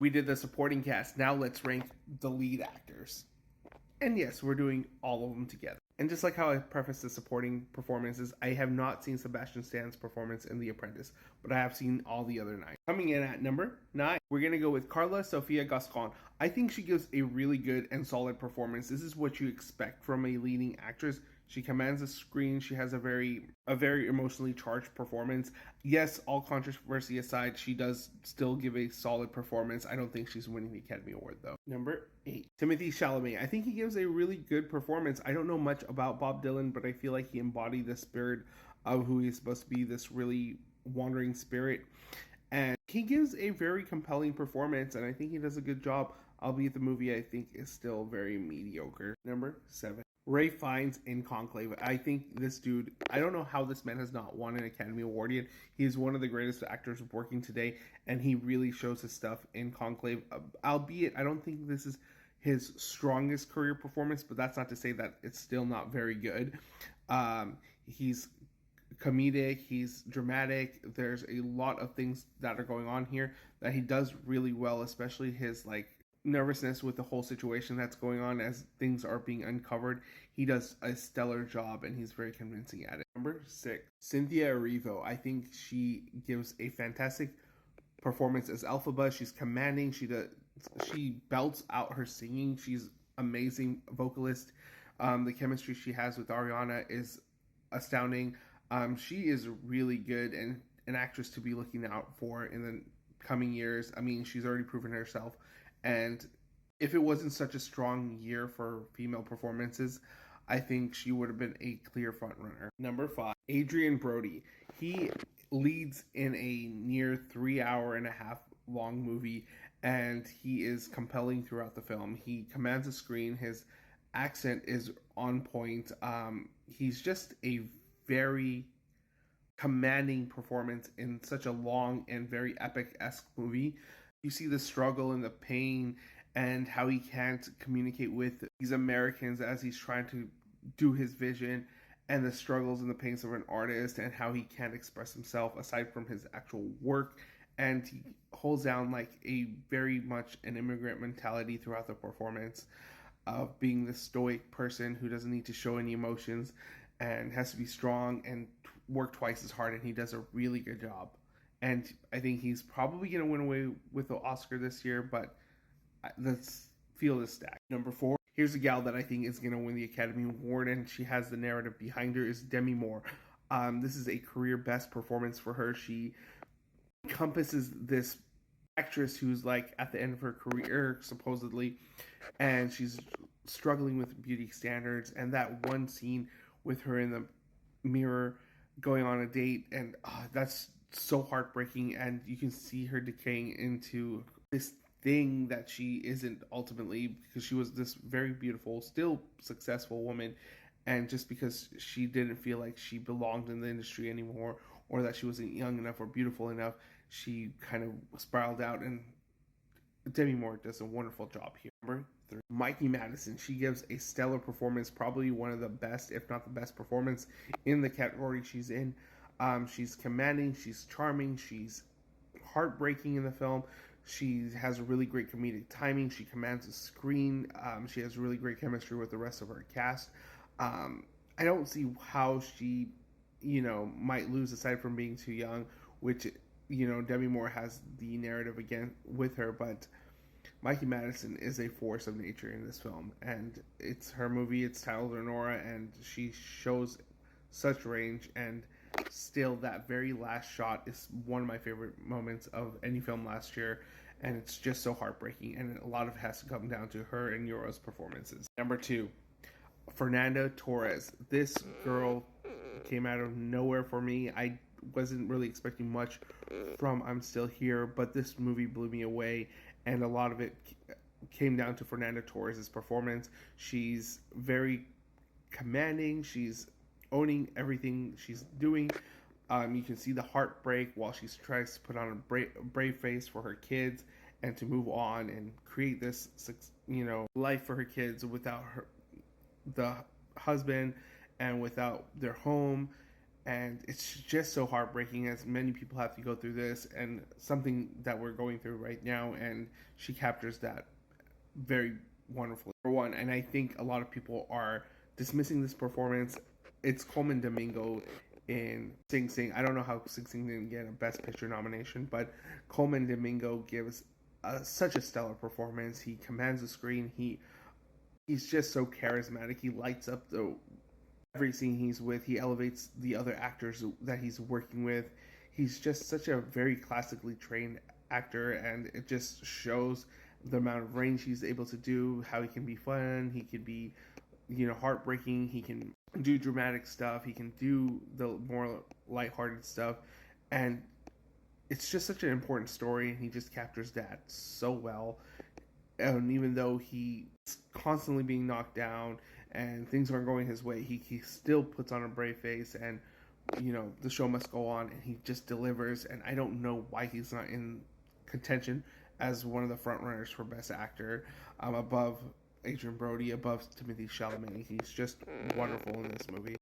We did the supporting cast. Now let's rank the lead actors. And yes, we're doing all of them together. And just like how I prefaced the supporting performances, I have not seen Sebastian Stan's performance in The Apprentice, but I have seen all the other 9. Coming in at number 9, we're going to go with Carla Sofia Gascon. I think she gives a really good and solid performance. This is what you expect from a leading actress. She commands the screen. She has a very emotionally charged performance. Yes, all controversy aside, she does still give a solid performance. I don't think she's winning the Academy Award though. Number 8, Timothée Chalamet. I think he gives a really good performance. I don't know much about Bob Dylan, but I feel like he embodied the spirit of who he's supposed to be, this really wandering spirit. And he gives a very compelling performance, and I think he does a good job, albeit the movie I think is still very mediocre. Number 7, Ray Fiennes in Conclave. I think this dude, I don't know how this man has not won an Academy Award yet. He is one of the greatest actors working today, and he really shows his stuff in Conclave. Albeit, I don't think this is his strongest career performance, but that's not to say that it's still not very good. He's comedic, he's dramatic. There's a lot of things that are going on here that he does really well, especially his nervousness with the whole situation that's going on as things are being uncovered. He does a stellar job and he's very convincing at it. Number 6, Cynthia Erivo. I think she gives a fantastic performance as Elphaba. She's commanding. She belts out her singing. She's amazing vocalist. The chemistry she has with Ariana is astounding. She is really good and an actress to be looking out for in the coming years. I mean, she's already proven herself. And if it wasn't such a strong year for female performances, I think she would have been a clear front runner. Number 5, Adrian Brody. He leads in a near 3.5-hour long movie, and he is compelling throughout the film. He commands the screen. His accent is on point. He's just a very commanding performance in such a long and very epic-esque movie. You see the struggle and the pain and how he can't communicate with these Americans as he's trying to do his vision, and the struggles and the pains of an artist and how he can't express himself aside from his actual work. And he holds down a very much an immigrant mentality throughout the performance of being the stoic person who doesn't need to show any emotions and has to be strong and work twice as hard, and he does a really good job. And I think he's probably going to win away with the Oscar this year, but the field is stacked. Number 4, here's a gal that I think is going to win the Academy Award, and she has the narrative behind her, is Demi Moore. This is a career best performance for her. She encompasses this actress who's at the end of her career, supposedly, and she's struggling with beauty standards. And that one scene with her in the mirror going on a date, and that's so heartbreaking, and you can see her decaying into this thing that she isn't ultimately, because she was this very beautiful, still successful woman, and just because she didn't feel like she belonged in the industry anymore, or that she wasn't young enough or beautiful enough, she kind of spiraled out. And Demi Moore does a wonderful job here. Number 3, Mikey Madison. She gives a stellar performance, probably one of the best, if not the best performance in the category she's in. She's commanding, she's charming, she's heartbreaking in the film. She has a really great comedic timing. She commands the screen. She has really great chemistry with the rest of her cast. I don't see how she, might lose aside from being too young, which, Demi Moore has the narrative again with her, but Mikey Madison is a force of nature in this film, and it's her movie. It's titled Honora, and she shows such range. And still, that very last shot is one of my favorite moments of any film last year, and it's just so heartbreaking, and a lot of it has to come down to her and Euro's performances. Number 2, Fernanda Torres. This girl came out of nowhere for me. I wasn't really expecting much from I'm Still Here, but this movie blew me away, and a lot of it came down to Fernanda Torres' performance. She's very commanding. She's owning everything she's doing. You can see the heartbreak while she tries to put on a brave face for her kids and to move on and create this, life for her kids without the husband and without their home. And it's just so heartbreaking, as many people have to go through this, and something that we're going through right now. And she captures that very wonderfully. For one, and I think a lot of people are dismissing this performance. It's Coleman Domingo in Sing Sing. I don't know how Sing Sing didn't get a Best Picture nomination, but Coleman Domingo gives such a stellar performance. He commands the screen. He's just so charismatic. He lights up the every scene he's with. He elevates the other actors that he's working with. He's just such a very classically trained actor, and it just shows the amount of range he's able to do. How he can be fun. He can be, heartbreaking. He can do dramatic stuff. He can do the more lighthearted stuff, and it's just such an important story. And he just captures that so well. And even though he's constantly being knocked down and things aren't going his way, he still puts on a brave face, and the show must go on, and he just delivers. And I don't know why he's not in contention as one of the front runners for Best Actor, above Adrian Brody, above Timothy Chalamet. He's just wonderful in this movie.